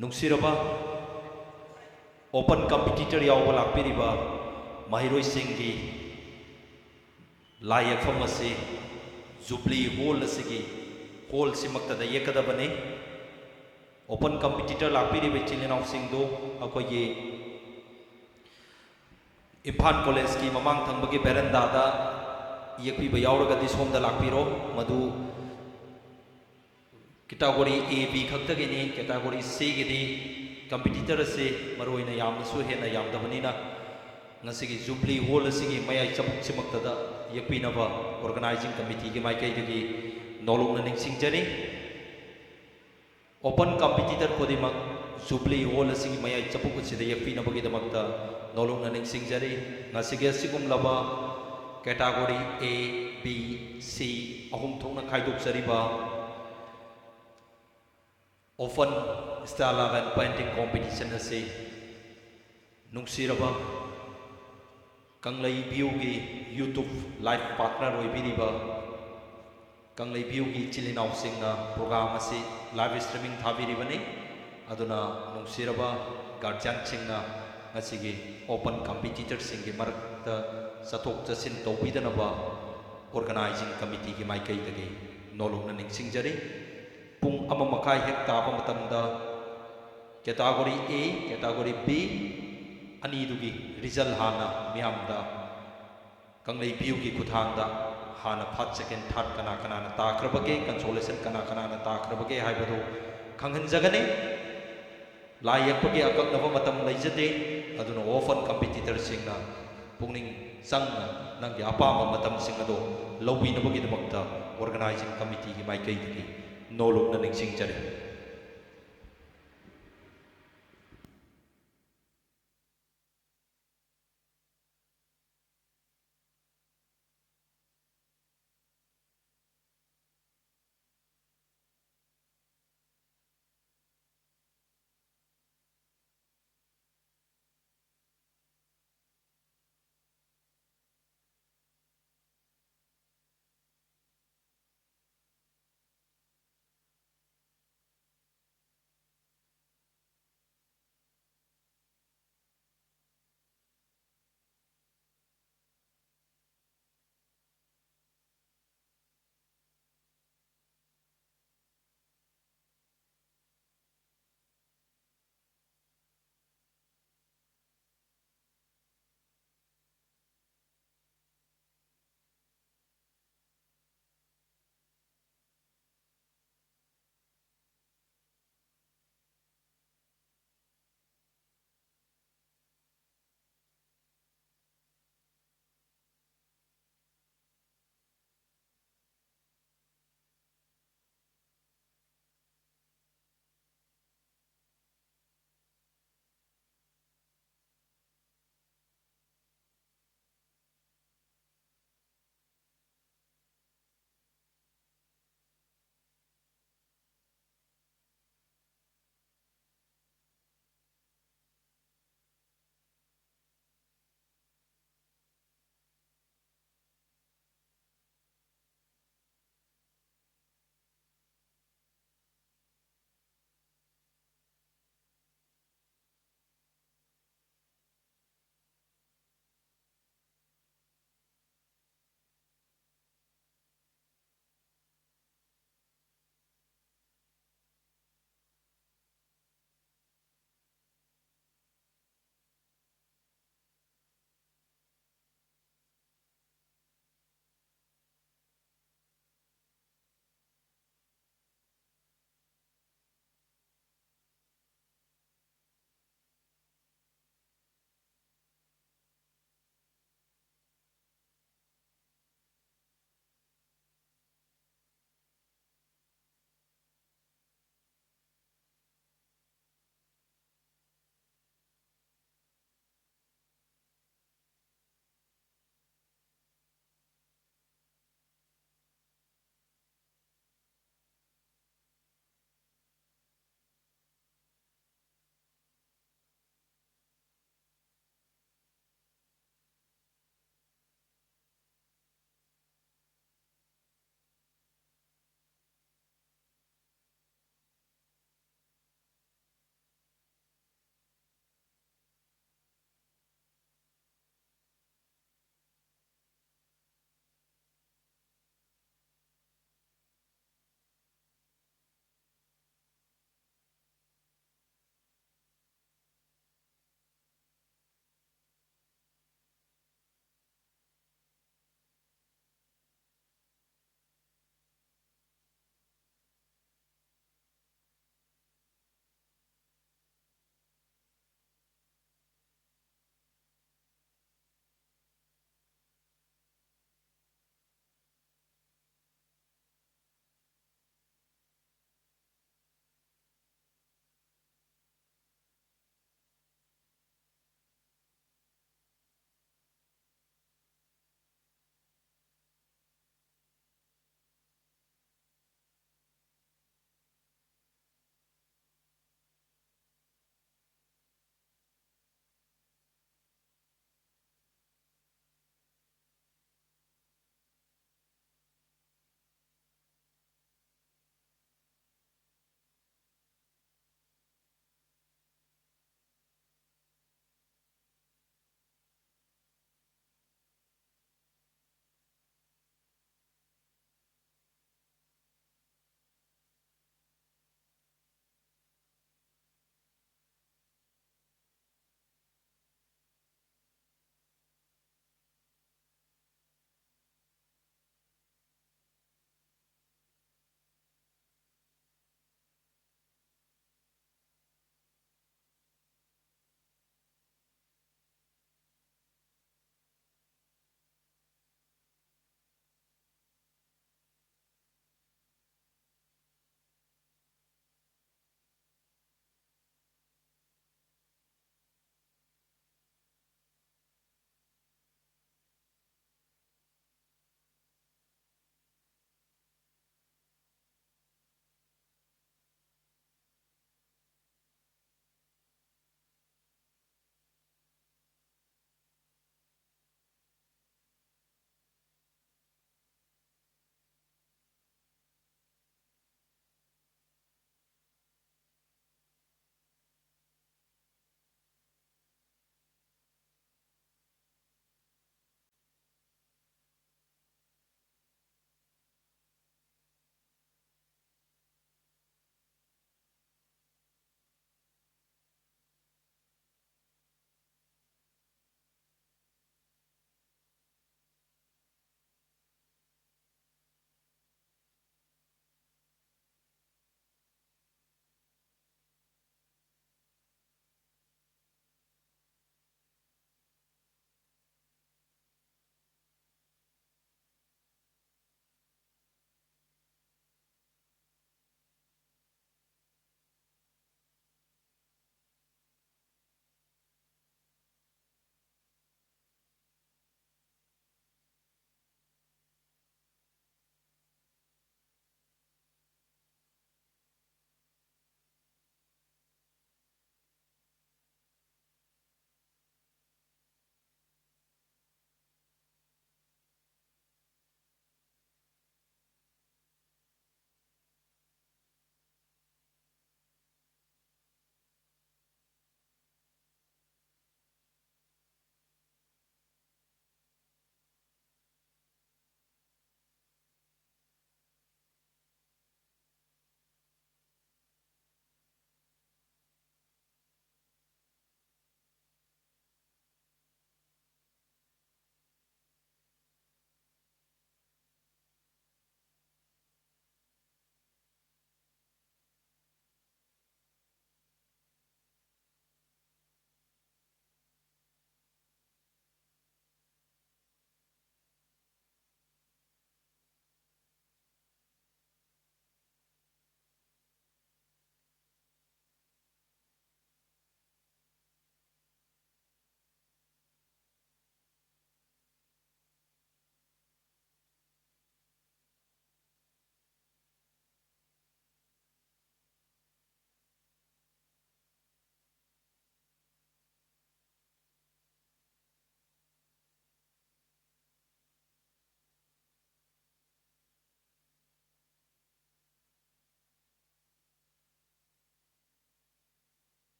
ꯅꯨꯡꯁꯤꯔꯕ open competitor yawba lakpiriba mahiroi singgi lai yakfam asi Jubilee Hall asigi hall simakta da yekadabani open competitor lakpiriba chilinaw singdo akogi Imphal College ki mamang thangbagi veranda da yekpiba yawragadi somda lakpiro madu category A B khaktagini category C gidi competitor ase maroina yamnasu hena yamdabanina ngasigi Jubilee Hall asigi mayai chamuk chimakta da yakpinaba organizing committee gi maikai dagi nolongna ningsingjari open competitor kodimak Jubilee Hall asigi mayai chapuk asida yakpinabagi damakta nolongna ningsingjari ngasigi asigumlaba category A B C ahum thongna khaidokjariba often style and painting competition ase nungsiraba kanglai view gi YouTube live partner oibiriba kanglai view gi chilinau singna program ase live streaming thabiribani aduna nungsiraba guardian singna ngasigi open competitor singi marakta sathok chasin tawbidanaba organizing committee gi maikai dagi nolongna ningsingjari pung ama makai hek taba matamda category A category B ani dugi result hana miyamda kanglei view gi kuthangda hana first second third kana kana na takrabage consolation kana kana na takrabage haibadu khanghan jagane lai yakpagi akaknaba matam leijade aduna often competitor singna pungning sangna nanggi apama matam singado lawinabagi damakta organizing committee gi maikai dagi nolongna ningsingjari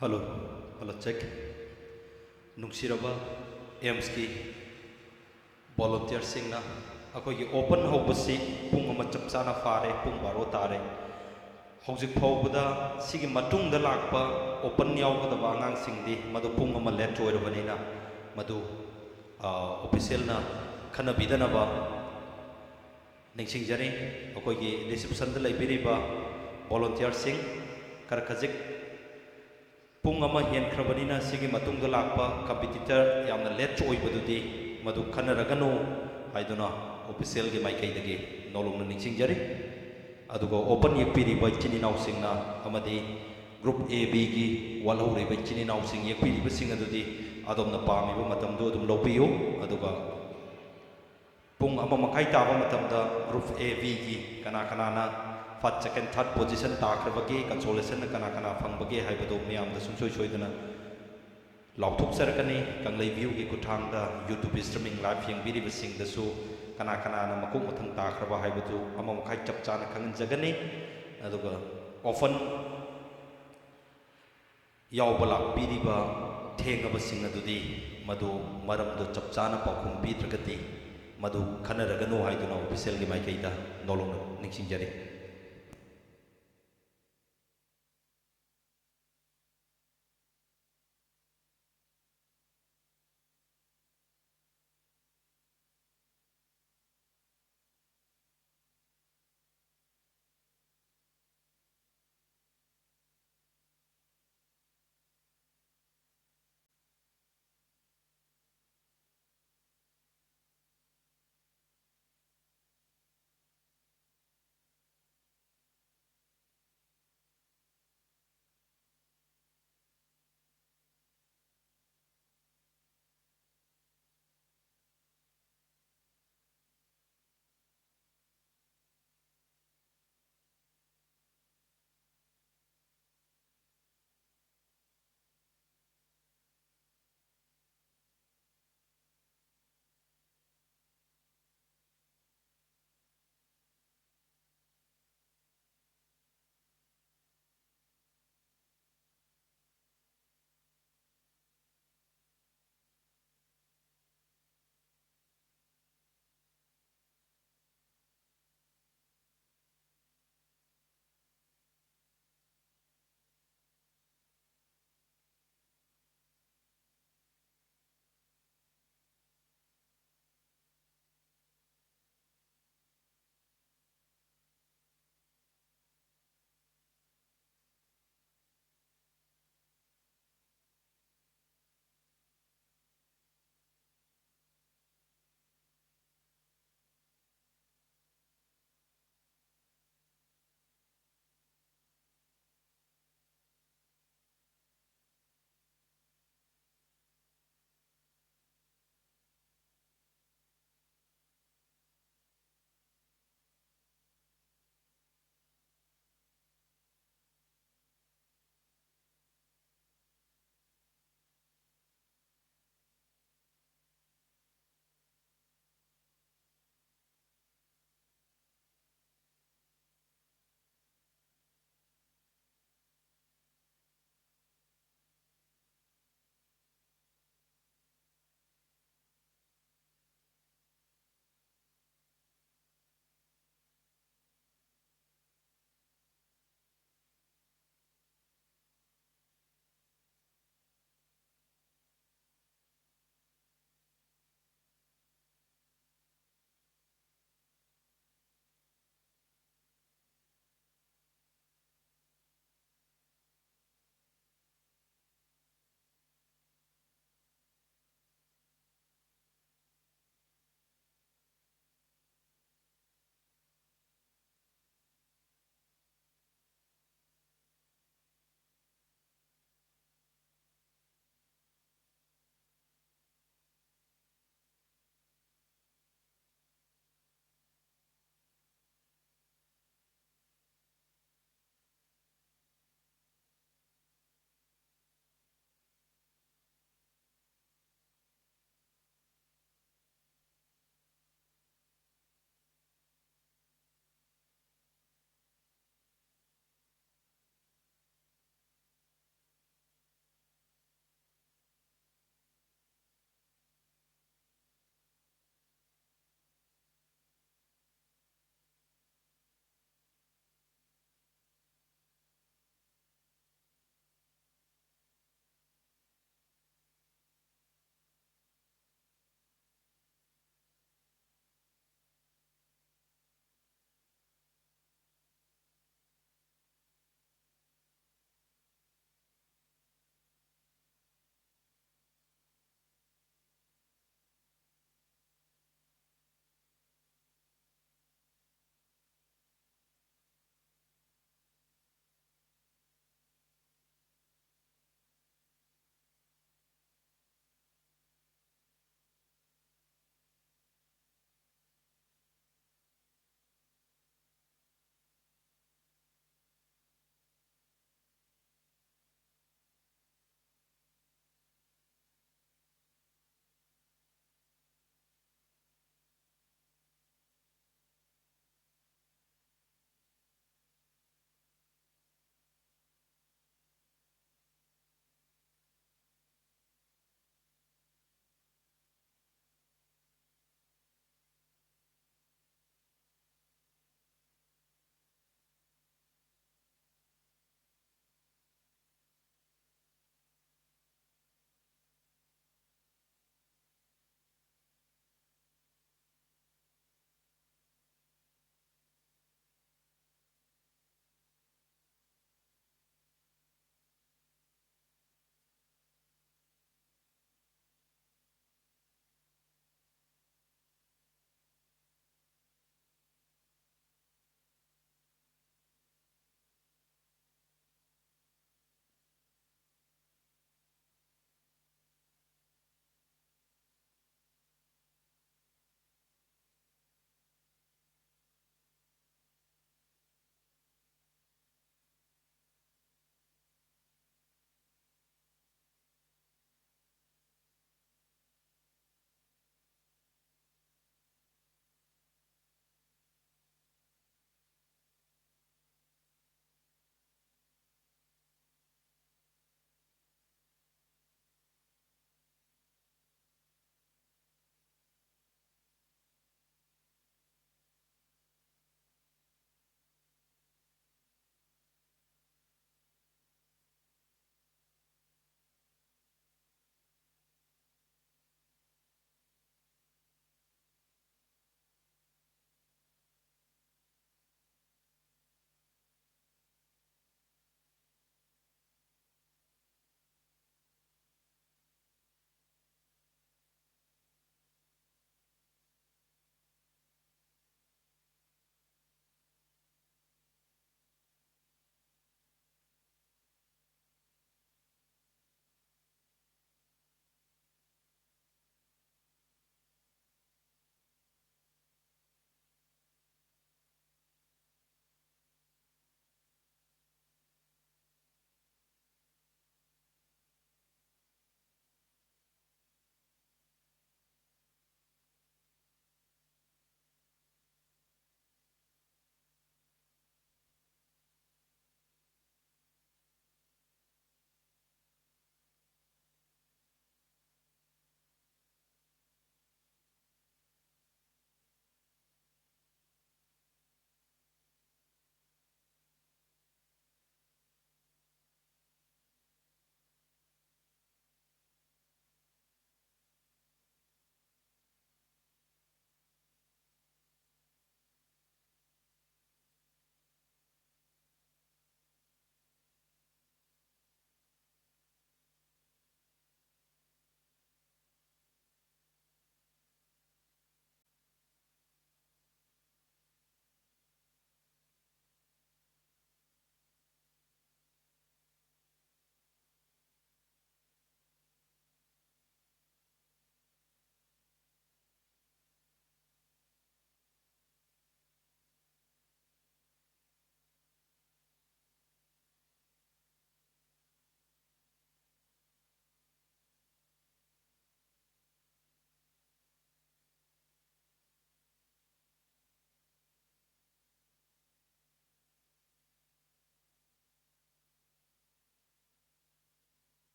Hello, hello, check. Nungsiraba AIMS-ki volunteer-singna akoigi open hobasi pung ama chapchana fare pung baro tare hojik phawbada sigi matungda lakpa open yawgadaba angangsingdi madu pung ama let oirabanina madu official na khanabidanaba ningsingjari akoigi reception da laibiriba volunteer sing karkhajik pung ama hen khrabanina sigi matungda lakpa competitor yamna let oibadudi madu khanaraganu haiduna official gi maikaidagi nolongna ningsingjari adugo open yekpiriba chininaw singna amadi group A B gi walhoriba chininaw sing yekpiriba sing adudi adomna pamiba matamdo adum lobiyo aduga pung ama makai taba matamda group A B gi kana kana na first second third position takrabagi consolation kana kana phangbagi haibado miyamda sungsoi soidana lauthuk sarkani kanglei view gi kuthangda YouTube streaming live yengbiriba singdasu kana kana na makuk mathang takraba haibadu ama makai chapchana khangjagani aduga often yawbala biriba thengaba sing adudi madu maramdo chapchana pakhum bidragati madu khanaraganu haiduna official gi maikaida nolong ningsingjari